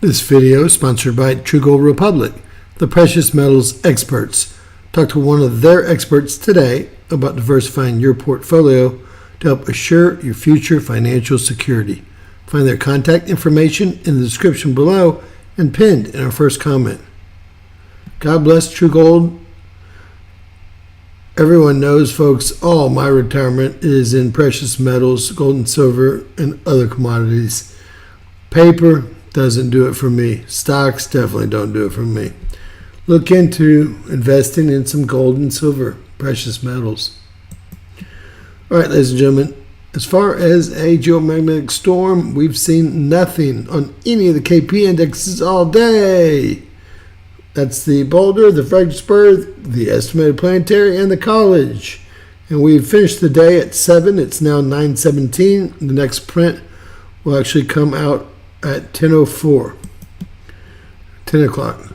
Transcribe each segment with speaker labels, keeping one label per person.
Speaker 1: This video is sponsored by True Gold Republic, the precious metals experts. Talk to one of their experts today about diversifying your portfolio to help assure your future financial security. Find their contact information in the description below and pinned in our first comment. God bless True Gold. Everyone knows, folks, all my retirement is in precious metals, gold and silver, and other commodities. Paper doesn't do it for me. Stocks definitely don't do it for me. Look into investing in some gold and silver, precious metals. All right, ladies and gentlemen, as far as a geomagnetic storm, we've seen nothing on any of the KP indexes all day. That's the Boulder, the Fredericksburg, the Estimated Planetary, and the College. And we've finished the day at 7. It's now 9:17. The next print will actually come out at 10:04. 10 o'clock.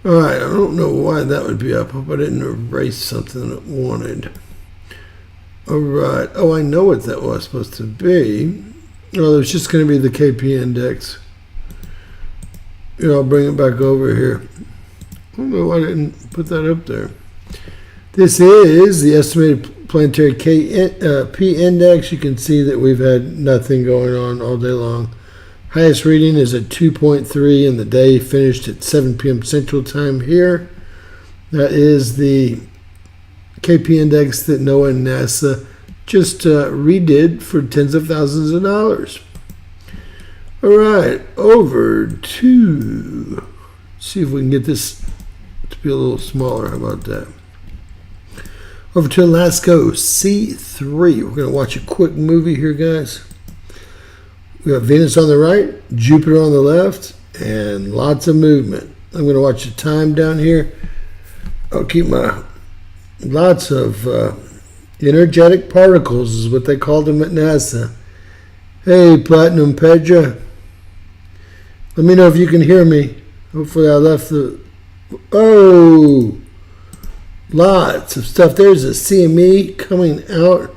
Speaker 1: All right, I don't know why that would be up. I hope I didn't erase something that I wanted. All right. Oh, I know what that was supposed to be. Oh, it's just going to be the KP index. Here, I'll bring it back over here. I don't know why I didn't put that up there. This is the Estimated Planetary P index. You can see that we've had nothing going on all day long. Highest reading is at 2.3, and the day finished at 7 p.m. Central Time here. That is the KP index that NOAA and NASA just redid for tens of thousands of dollars. All right, over to see if we can get this to be a little smaller. How about that? Over to Alaska C3. We're going to watch a quick movie here, guys. We got Venus on the right, Jupiter on the left, and lots of movement. I'm going to watch the time down here. I'll keep my lots of energetic particles is what they called them at NASA. Hey, Platinum Pedra. Let me know if you can hear me. Hopefully I left the... Oh! Lots of stuff. There's a CME coming out.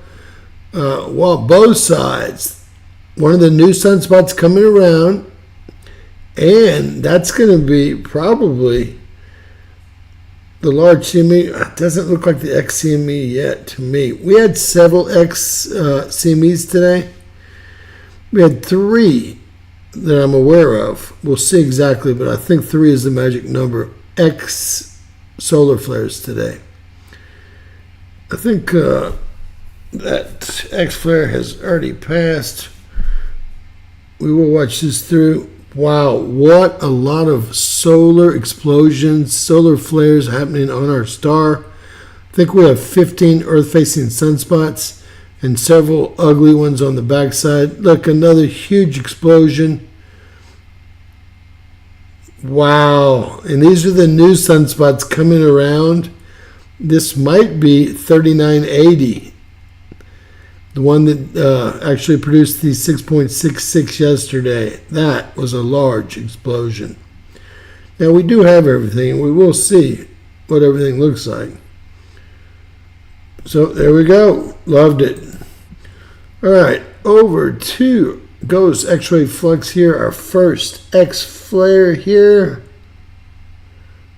Speaker 1: Well, both sides. One of the new sunspots coming around, and that's going to be probably the large CME. It doesn't look like the XCME yet to me. We had several CMEs today. We had 3 that I'm aware of. We'll see exactly, but I think 3 is the magic number. X solar flares today. I think that X flare has already passed. We will watch this through. Wow, what a lot of solar explosions, solar flares happening on our star. I think we have 15 Earth-facing sunspots and several ugly ones on the backside. Look, another huge explosion. Wow, and these are the new sunspots coming around. This might be 3980. The one that actually produced the 6.66 yesterday. That was a large explosion. Now, we do have everything. We will see what everything looks like. So, there we go. Loved it. All right, over to Ghost X-ray flux here. Our first X flare here.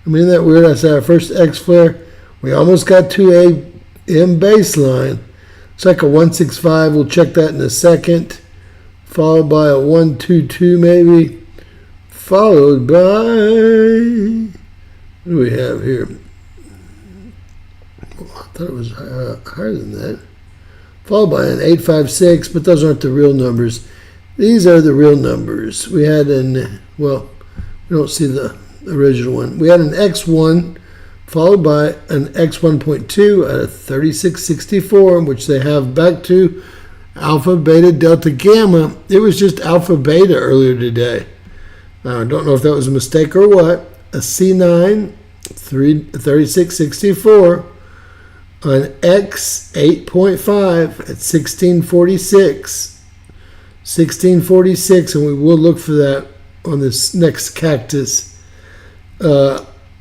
Speaker 1: I mean, isn't that weird? I said our first X flare. We almost got to AM baseline. It's like a 165. We'll check that in a second. Followed by a 122 maybe. Followed by... What do we have here? Oh, I thought it was higher than that. Followed by an 856, but those aren't the real numbers. These are the real numbers. We had well, we don't see the original one. We had an X1 followed by an X1.2 at a 3664, which they have back to alpha, beta, delta, gamma. It was just alpha, beta earlier today. Now, I don't know if that was a mistake or what. A C9, 3664, an X8.5 at 1646. 1646, and we will look for that on this next cactus.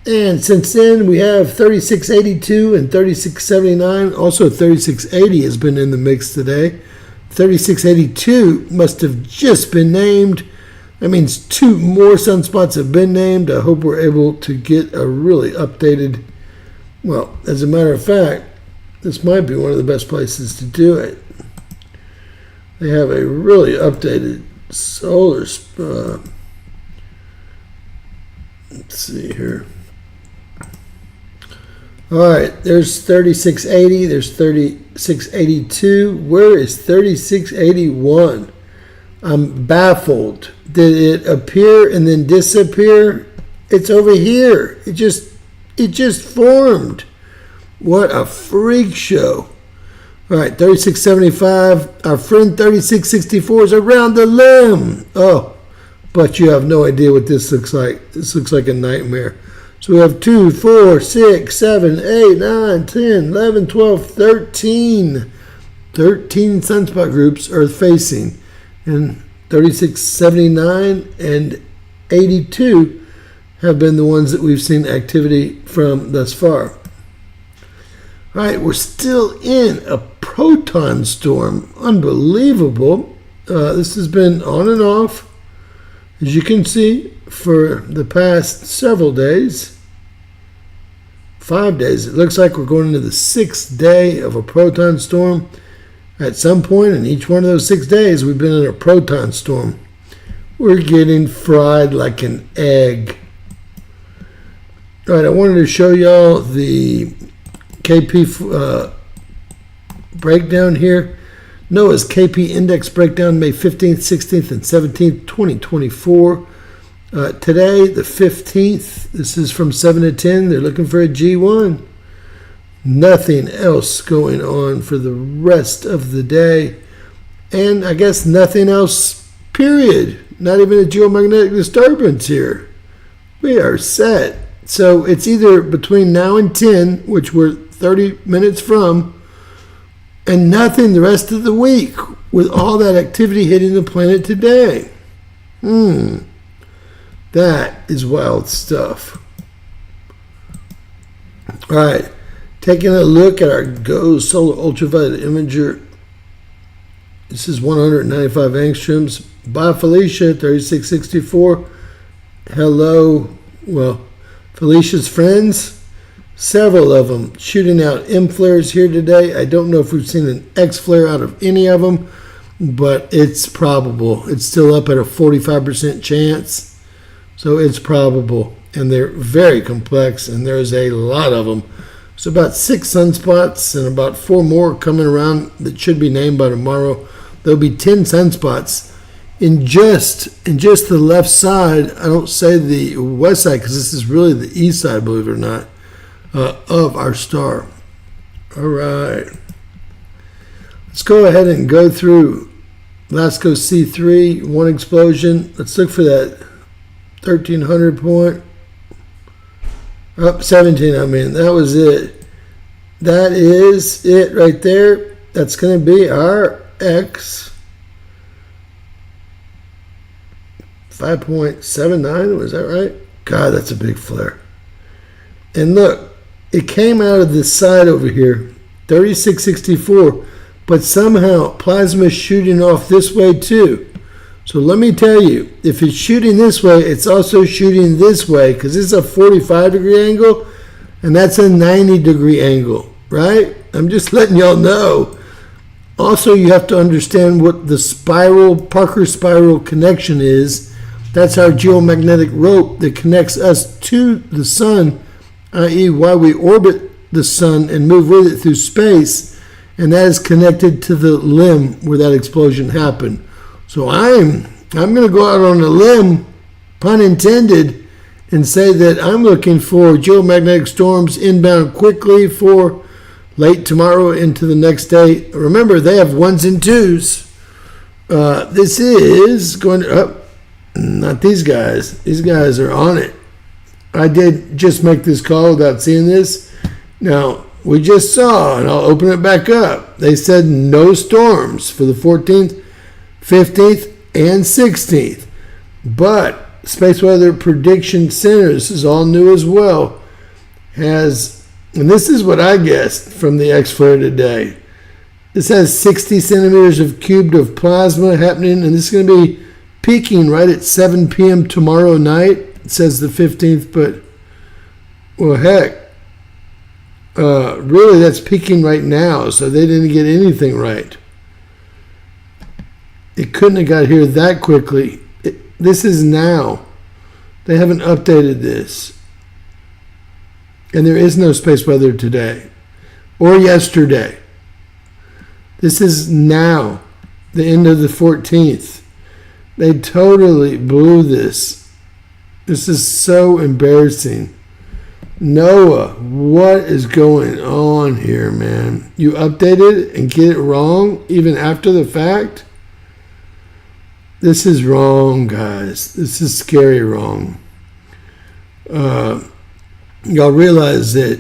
Speaker 1: And since then, we have 3682 and 3679. Also, 3680 has been in the mix today. 3682 must have just been named. That means 2 more sunspots have been named. I hope we're able to get a really updated, well, as a matter of fact, this might be one of the best places to do it. They have a really updated solar, let's see here. All right, there's 3680, there's 3682. Where is 3681? I'm baffled. Did it appear and then disappear? It's over here. It just formed. What a freak show. All right, 3675. Our friend 3664 is around the limb. Oh, but you have no idea what this looks like. This looks like a nightmare. So we have 2, 4, 6, 7, 8, 9, 10, 11, 12, 13. 13 sunspot groups Earth facing. And 36, 79, and 82 have been the ones that we've seen activity from thus far. All right, we're still in a proton storm. Unbelievable. This has been on and off, as you can see, for the past several days. 5 days. It looks like we're going into the 6th day of a proton storm. At some point in each one of those 6 days, we've been in a proton storm. We're getting fried like an egg. All right, I wanted to show y'all the KP breakdown here. NOAA's KP index breakdown May 15th, 16th, and 17th, 2024. Today, the 15th, this is from 7 to 10. They're looking for a G1. Nothing else going on for the rest of the day. And I guess nothing else, period. Not even a geomagnetic disturbance here. We are set. So it's either between now and 10, which we're 30 minutes from, and nothing the rest of the week with all that activity hitting the planet today. That is wild stuff. All right. Taking a look at our GO Solar Ultraviolet Imager. This is 195 angstroms. By Felicia, 3664. Hello. Well, Felicia's friends, several of them shooting out M flares here today. I don't know if we've seen an X flare out of any of them, but it's probable. It's still up at a 45% chance. So it's probable. And they're very complex, and there's a lot of them. So about 6 sunspots and about 4 more coming around that should be named by tomorrow. There'll be 10 sunspots in just the left side. I don't say the west side because this is really the east side, believe it or not, of our star. All right. Let's go ahead and go through LASCO C3, 1 explosion. Let's look for that 1300 point. Up 17, I mean, that was it. That is it right there. That's going to be our X 5.79. Was that right? God, that's a big flare. And look, it came out of this side over here, 3664, but somehow plasma is shooting off this way too. So let me tell you, if it's shooting this way, it's also shooting this way because this is a 45-degree angle and that's a 90-degree angle, right? I'm just letting y'all know. Also, you have to understand what the spiral, Parker spiral connection is. That's our geomagnetic rope that connects us to the sun, i.e. why we orbit the sun and move with it through space, and that is connected to the limb where that explosion happened. So I'm going to go out on a limb, pun intended, and say that I'm looking for geomagnetic storms inbound quickly for late tomorrow into the next day. Remember, they have 1s and 2s. This is going to, not these guys. These guys are on it. I did just make this call without seeing this. Now, we just saw, and I'll open it back up. They said no storms for the 14th. 15th and 16th. But Space Weather Prediction Center, this is all new as well, has, and this is what I guessed from the X flare today. This has 60 centimeters of cubed of plasma happening, and this is going to be peaking right at 7 p.m. tomorrow night. It says the 15th, but, well, heck, really that's peaking right now, so they didn't get anything right. It couldn't have got here that quickly. This is now. They haven't updated this. And there is no space weather today or yesterday. This is now, the end of the 14th. They totally blew this. This is so embarrassing. NOAA, what is going on here, man? You updated it and get it wrong even after the fact? This is wrong, guys. This is scary wrong. Y'all realize that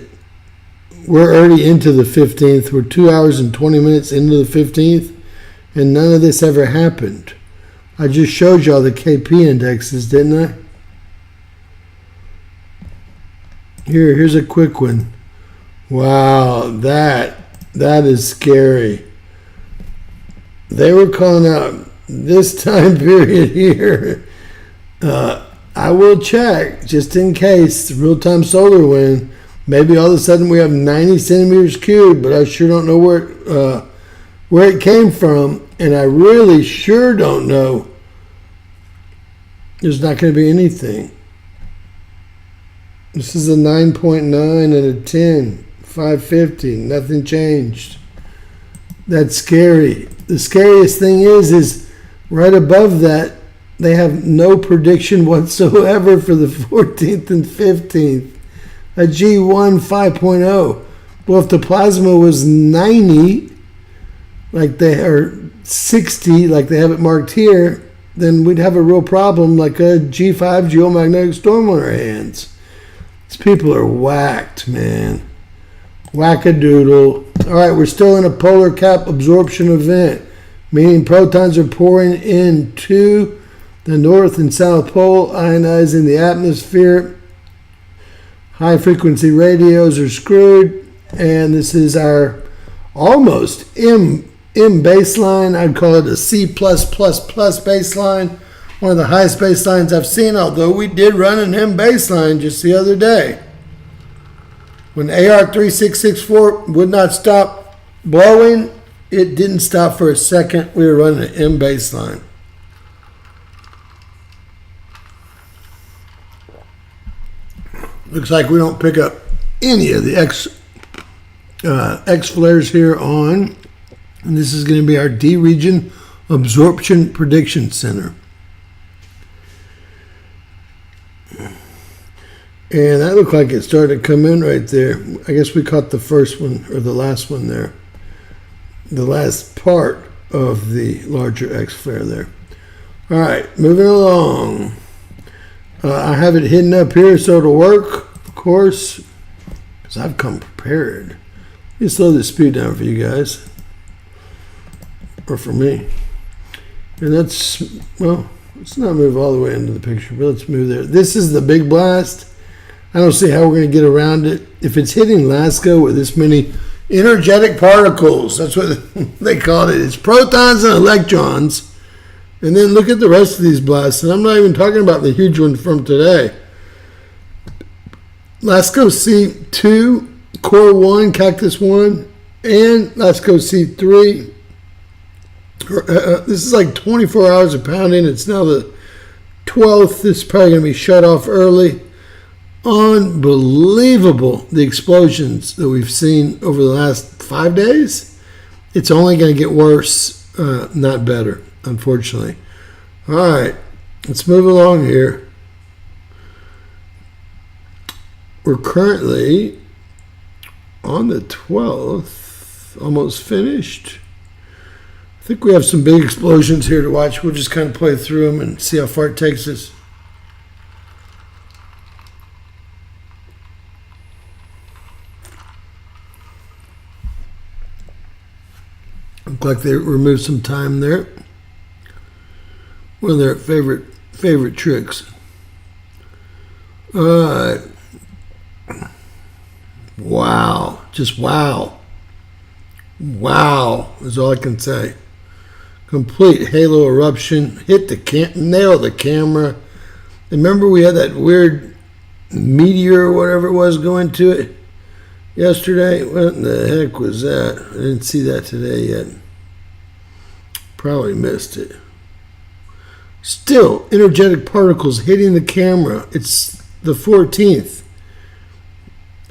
Speaker 1: we're already into the 15th. We're 2 hours and 20 minutes into the 15th, and none of this ever happened. I just showed y'all the KP indexes, didn't I? Here's a quick one. Wow, that is scary. They were calling out this time period here. I will check just in case. Real-time solar wind. Maybe all of a sudden we have 90 centimeters cubed, but I sure don't know where it came from, and I really sure don't know. There's not going to be anything. This is a 9.9 and a 10, 550. Nothing changed. That's scary. The scariest thing is right above that, they have no prediction whatsoever for the 14th and 15th. A G1 5.0. Well, if the plasma was 90, like they are 60, like they have it marked here, then we'd have a real problem, like a G5 geomagnetic storm on our hands. These people are whacked, man. Wackadoodle. All right, we're still in a polar cap absorption event, meaning protons are pouring into the North and South Pole, ionizing the atmosphere. High frequency radios are screwed, and this is our almost M baseline. I'd call it a C++ baseline. One of the highest baselines I've seen, although we did run an M baseline just the other day. When AR3664 would not stop blowing, it didn't stop for a second. We were running an M baseline. Looks like we don't pick up any of the X flares here on. And this is going to be our D region absorption prediction center. And that looked like it started to come in right there. I guess we caught the first one or the last one there. The last part of the larger X flare there. All right, moving along. I have it hidden up here so it'll work, of course, because I've come prepared. Let me slow the speed down for you guys, or for me. And that's, well, let's not move all the way into the picture, but let's move there. This is the big blast. I don't see how we're going to get around it. If it's hitting LASCO with this many energetic particles, that's what they call it. It's protons and electrons. And then look at the rest of these blasts. And I'm not even talking about the huge one from today. LASCO C2, Core 1, Cactus 1, and LASCO C3. This is like 24 hours of pounding. It's now the 12th. This is probably going to be shut off early. Unbelievable, the explosions that we've seen over the last 5 days. It's only going to get worse, not better, unfortunately. All right, let's move along here. We're currently on the 12th, almost finished. I think we have some big explosions here to watch. We'll just kind of play through them and see how far it takes us. Look like they removed some time there. One of their favorite tricks. All right. Wow. Just wow. Wow is all I can say. Complete halo eruption. Hit the nail the camera. Remember we had that weird meteor or whatever it was going to it yesterday? What in the heck was that? I didn't see that today yet. Probably missed it. Still, energetic particles hitting the camera. It's the 14th.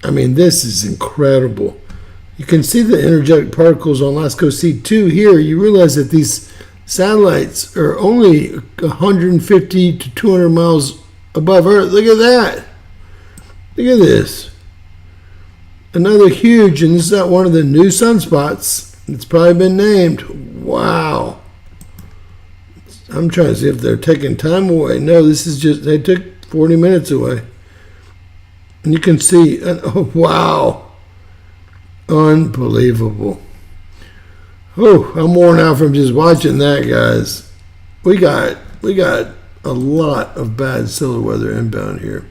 Speaker 1: I mean, this is incredible. You can see the energetic particles on LASCO C2 here. You realize that these satellites are only 150 to 200 miles above Earth. Look at that. Look at this. Another huge, and this is not one of the new sunspots. It's probably been named. Wow. I'm trying to see if they're taking time away. No, this is just, they took 40 minutes away. And you can see, oh, wow. Unbelievable. Oh, I'm worn out from just watching that, guys. We got a lot of bad solar weather inbound here.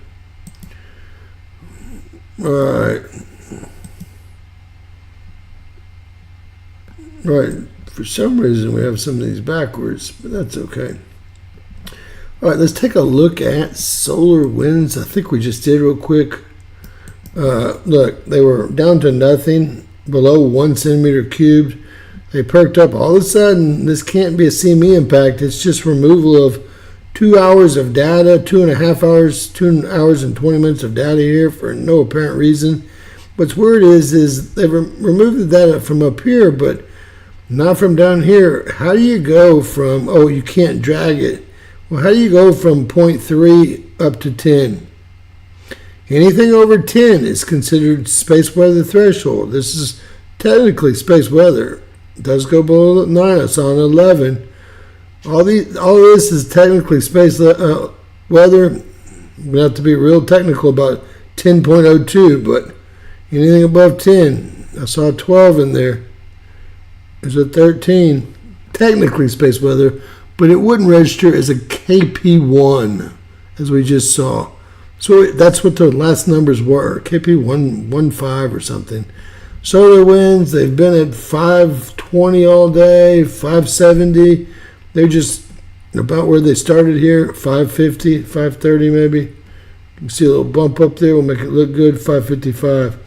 Speaker 1: All right. Right. For some reason, we have some of these backwards, but that's okay. All right, let's take a look at solar winds. I think we just did real quick. Look, they were down to nothing, below 1 centimeter cubed. They perked up. All of a sudden, this can't be a CME impact. It's just removal of 2 hours of data, 2.5 hours, 2 hours and 20 minutes of data here for no apparent reason. What's weird is they've removed the data from up here, but not from down here. How do you go from, oh, you can't drag it. Well, how do you go from 0.3 up to 10? Anything over 10 is considered space weather threshold. This is technically space weather. It does go below 9. It's on 11. All this is technically space weather. We have to be real technical about 10.02, but anything above 10, I saw 12 in there. There's a 13. Technically space weather, but it wouldn't register as a KP1, as we just saw. So that's what the last numbers were, KP115 or something. Solar winds, they've been at 520 all day, 570. They're just about where they started here, 550, 530 maybe. You can see a little bump up there, we'll make it look good, 555.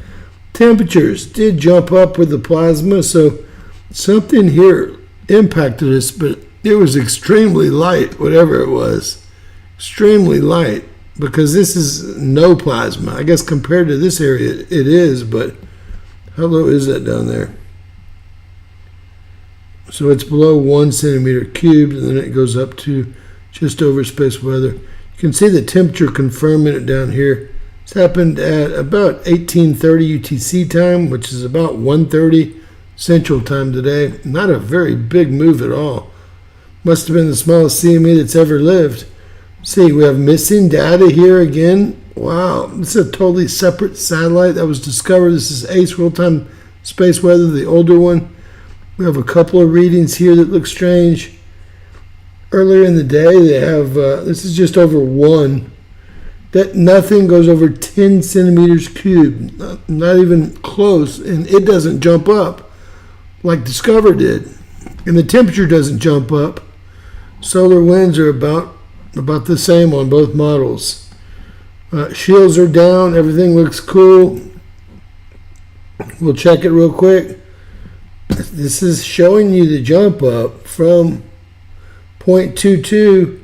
Speaker 1: Temperatures did jump up with the plasma, so something here impacted us, but it was extremely light, whatever it was. Extremely light. Because this is no plasma. I guess compared to this area, it is, but how low is that down there? So it's below 1 centimeter cubed, and then it goes up to just over space weather. You can see the temperature confirming it down here. It's happened at about 1830 UTC time, which is about 1:30 Central Time today. Not a very big move at all. Must have been the smallest CME that's ever lived. See, we have missing data here again. Wow, this is a totally separate satellite that was discovered. This is ACE Real-Time Space Weather, the older one. We have a couple of readings here that look strange. Earlier in the day, they have, this is just over 1. That nothing goes over 10 centimeters cubed, not even close, and it doesn't jump up like Discover did. And the temperature doesn't jump up. Solar winds are about the same on both models. Shields are down. Everything looks cool. We'll check it real quick. This is showing you the jump up from 0.22 to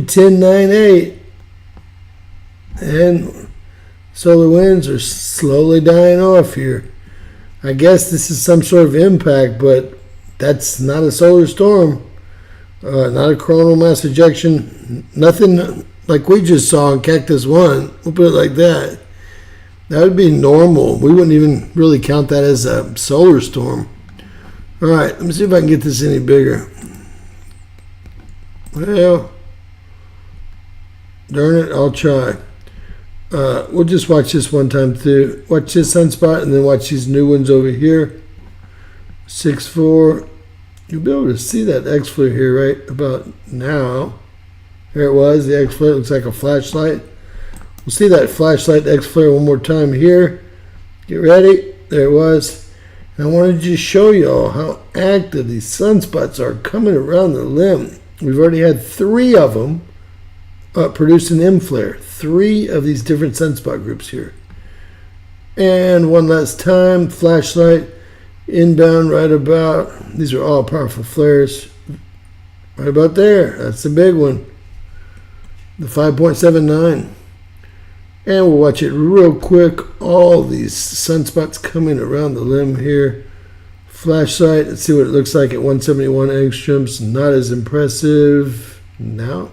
Speaker 1: 1098. And solar winds are slowly dying off here. I guess this is some sort of impact, but that's not a solar storm. Not a coronal mass ejection, nothing like we just saw in Cactus 1. We'll put it like that. That would be normal. We wouldn't even really count that as a solar storm. All right, let me see if I can get this any bigger. Well, darn it, I'll try. We'll just watch this one time through. Watch this sunspot and then watch these new ones over here. 6.4. You'll be able to see that X-flare here right about now. There it was. The X-flare looks like a flashlight. We'll see that flashlight X-flare one more time here. Get ready. There it was. I wanted to just show y'all how active these sunspots are coming around the limb. We've already had 3 of them produce an M flare. 3 of these different sunspot groups here. And one last time, flashlight, inbound right about, these are all powerful flares. Right about there, that's the big one. The 5.79. And we'll watch it real quick. All these sunspots coming around the limb here. Flashlight, let's see what it looks like at 171 angstroms. Not as impressive. No,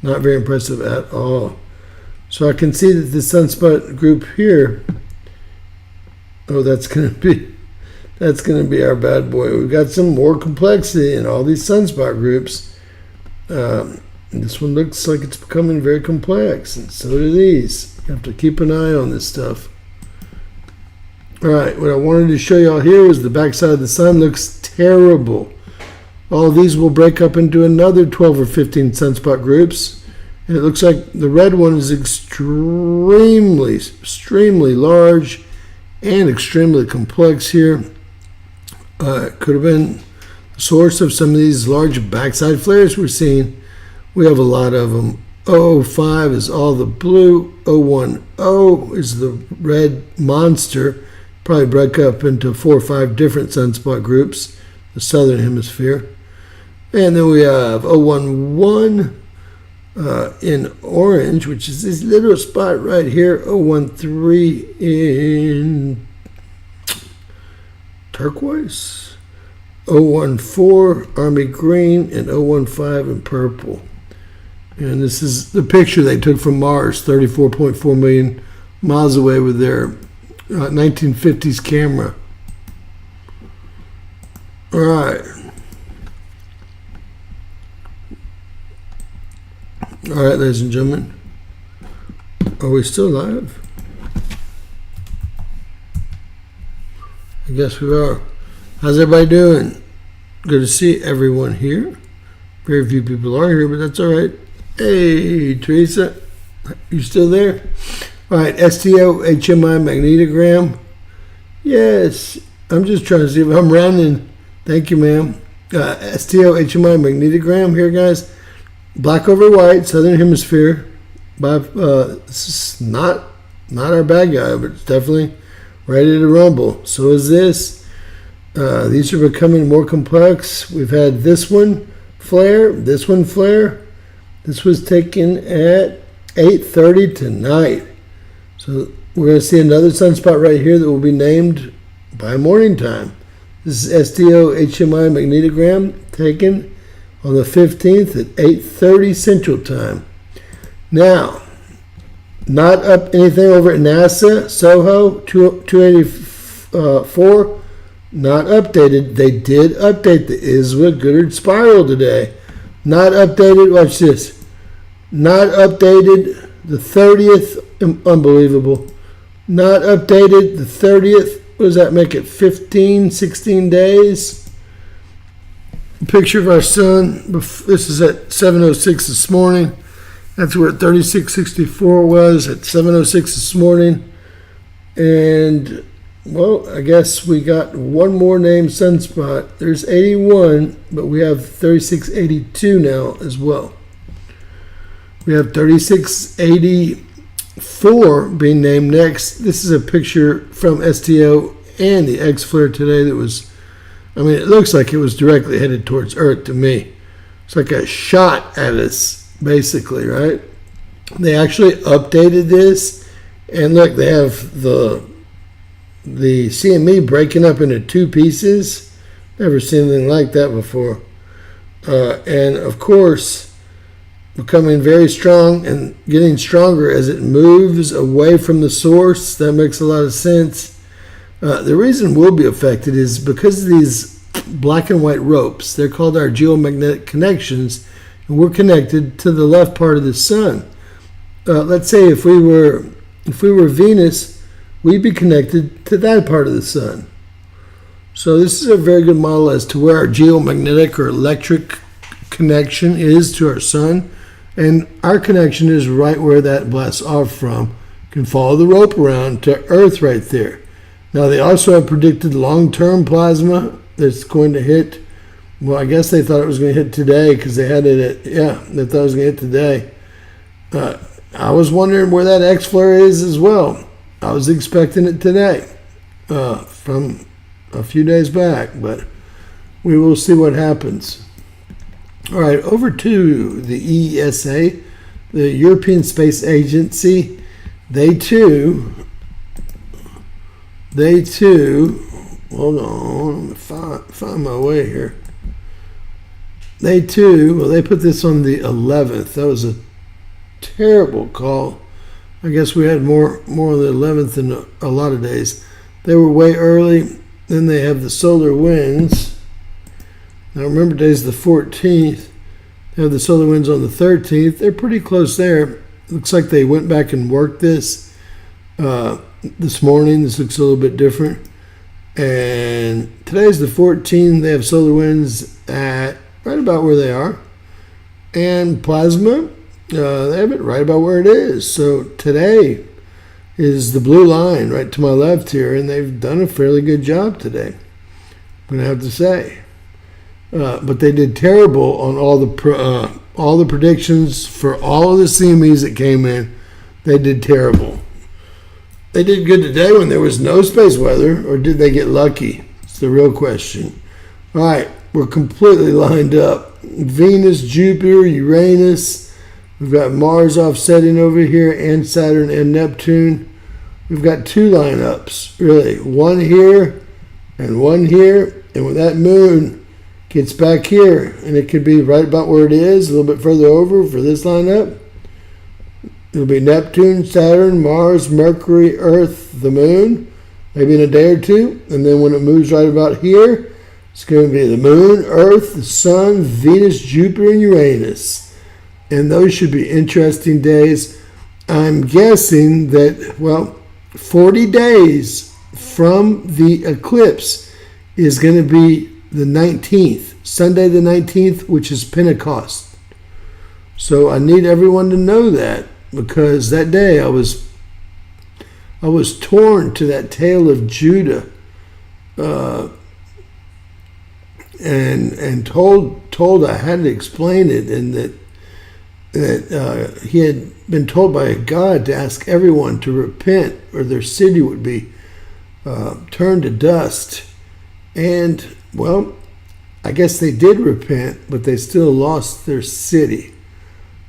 Speaker 1: not very impressive at all. So I can see that the sunspot group here, oh, that's gonna be our bad boy. We've got some more complexity in all these sunspot groups. This one looks like it's becoming very complex, and so do these. You have to keep an eye on this stuff. All right, what I wanted to show y'all here was the backside of the sun looks terrible. All these will break up into another 12 or 15 sunspot groups. And it looks like the red one is extremely large and extremely complex here. It could have been the source of some of these large backside flares we're seeing. We have a lot of them. 005 is all the blue. 010 is the red monster. Probably break up into 4 or 5 different sunspot groups, the southern hemisphere. And then we have 011 in orange, which is this little spot right here. 013 in turquoise. 014 army green, and 015 in purple. And this is the picture they took from Mars, 34.4 million miles away with their 1950s camera. All right. All right, ladies and gentlemen. Are we still live? I guess we are. How's everybody doing? Good to see everyone here. Very few people are here, but that's all right. Hey, Teresa, you still there? All right, STO HMI magnetogram. Yes, I'm just trying to see if I'm rounding. Thank you, ma'am. STO HMI magnetogram here, guys. Black over white, southern hemisphere. This is not our bad guy, but it's definitely ready to rumble. So is this. These are becoming more complex. We've had this one flare, this one flare. This was taken at 8:30 tonight. So we're going to see another sunspot right here that will be named by morning time. This is STO HMI magnetogram taken on the 15th at 8:30 Central Time. Now, not up anything over at NASA, SOHO 284, not updated. They did update the ISWA Goddard spiral today. Not updated, watch this. Not updated the 30th, unbelievable. Not updated the 30th, what does that make it, 15, 16 days? Picture of our sun, this is at 7:06 this morning. That's where 3664 was at 7:06 this morning. And, well, I guess we got one more named sunspot. There's 81, but we have 3682 now as well. We have 3684 being named next. This is a picture from STO and the X flare today that was, I mean, it looks like it was directly headed towards Earth to me. It's like a shot at us, basically, right? They actually updated this, and look, they have the CME breaking up into 2 pieces. Never seen anything like that before. And of course, becoming very strong and getting stronger as it moves away from the source. That makes a lot of sense. The reason we'll be affected is because of these black and white ropes. They're called our geomagnetic connections, and we're connected to the left part of the sun. Let's say if we were Venus, we'd be connected to that part of the sun. So this is a very good model as to where our geomagnetic or electric connection is to our sun. And our connection is right where that blasts off from. You can follow the rope around to Earth right there. Now, they also have predicted long-term plasma that's going to hit. Well, I guess they thought it was going to hit today because they had it at, they thought it was going to hit today. I was wondering where that X-flare is as well. I was expecting it today from a few days back, but we will see what happens. All right, over to the ESA, the European Space Agency. They too, hold on, find my way here. They put this on the 11th. That was a terrible call. I guess we had more on the 11th than a lot of days. They were way early. Then they have the solar winds. Now remember, today's the 14th. They have the solar winds on the 13th. They're pretty close there. Looks like they went back and worked this this morning. This looks a little bit different. And today's the 14th. They have solar winds at right about where they are. And plasma, they have it right about where it is. So today is the blue line right to my left here, and they've done a fairly good job today, I'm going to have to say. But they did terrible on all the predictions for all of the CMEs that came in. They did terrible. They did good today when there was no space weather, or did they get lucky? It's the real question. All right, we're completely lined up. Venus, Jupiter, Uranus. We've got Mars offsetting over here, and Saturn and Neptune. We've got two lineups, really. One here and one here. And when that moon gets back here, and it could be right about where it is, a little bit further over for this lineup, it'll be Neptune, Saturn, Mars, Mercury, Earth, the moon, maybe in a day or two. And then when it moves right about here, it's going to be the moon, Earth, the sun, Venus, Jupiter, and Uranus. And those should be interesting days. I'm guessing that, 40 days from the eclipse is going to be the 19th, Sunday the 19th, which is Pentecost. So I need everyone to know that, because that day I was torn to that tale of Judah, and told I had to explain it, and that he had been told by God to ask everyone to repent, or their city would be turned to dust. And, I guess they did repent, but they still lost their city.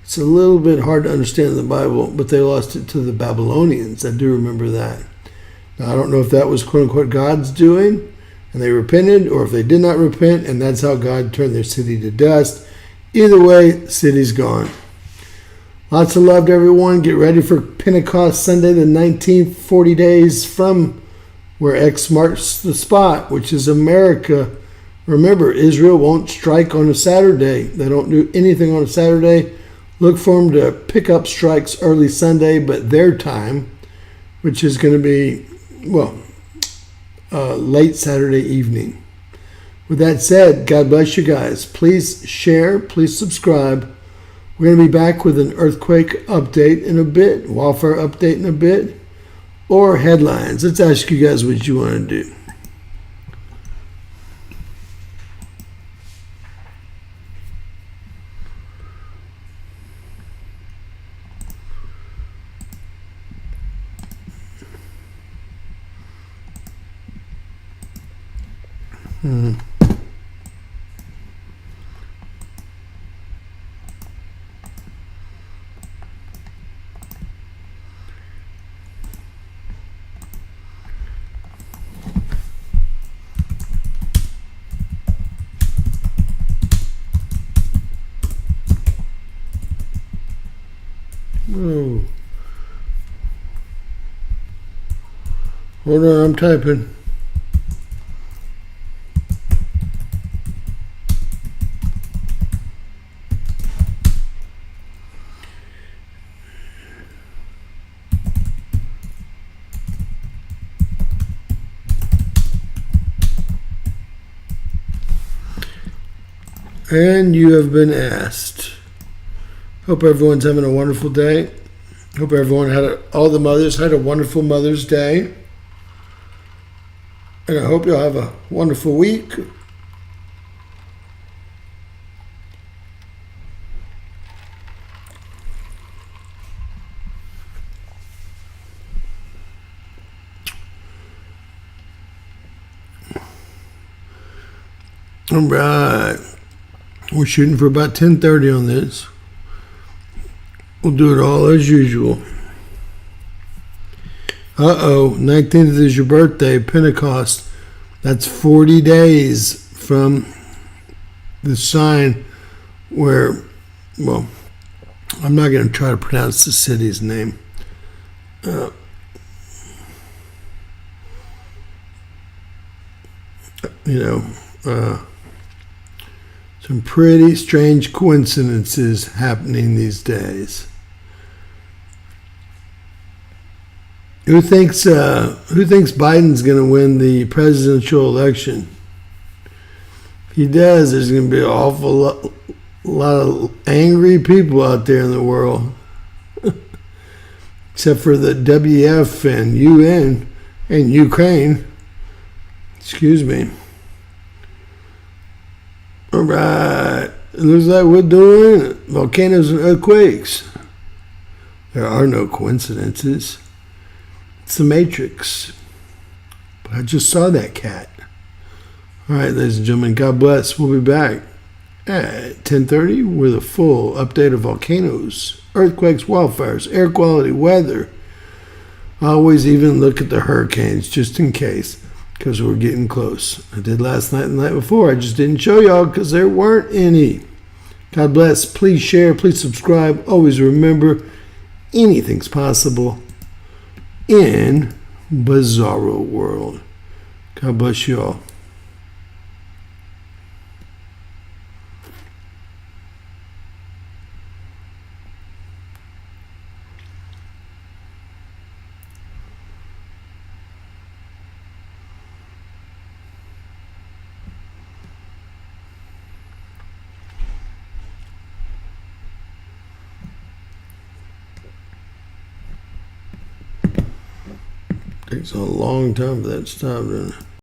Speaker 1: It's a little bit hard to understand in the Bible, but they lost it to the Babylonians. I do remember that. Now, I don't know if that was quote-unquote God's doing, and they repented, or if they did not repent, and that's how God turned their city to dust. Either way, the city's gone. Lots of love to everyone. Get ready for Pentecost Sunday the 19th, 40 days from where X marks the spot, which is America. Remember, Israel won't strike on a Saturday. They don't do anything on a Saturday. Look for them to pick up strikes early Sunday, but their time, which is going to be, late Saturday evening. With that said, God bless you guys. Please share, please subscribe. We're going to be back with an earthquake update in a bit, wildfire update in a bit, or headlines. Let's ask you guys what you want to do. Oh. Hold on, I'm typing. And you have been asked. Hope everyone's having a wonderful day. Hope everyone all the mothers had a wonderful Mother's Day. And I hope you'll have a wonderful week. All right. We're shooting for about 10:30 on this. We'll do it all as usual. 19th is your birthday, Pentecost. That's 40 days from the sign where, well, I'm not going to try to pronounce the city's name. Some pretty strange coincidences happening these days. Who thinks Biden's going to win the presidential election? If he does, there's going to be an awful lot of angry people out there in the world. Except for the WF and UN and Ukraine. Excuse me. All right. It looks like we're doing volcanoes and earthquakes. There are no coincidences. It's the Matrix. But I just saw that cat. All right, ladies and gentlemen, God bless. We'll be back at 10:30 with a full update of volcanoes, earthquakes, wildfires, air quality, weather. I always even look at the hurricanes just in case, because we're getting close. I did last night and the night before. I just didn't show y'all because there weren't any. God bless. Please share. Please subscribe. Always remember, anything's possible in Bizarro World. God bless you all. Takes a long time for that to stop, doesn't it?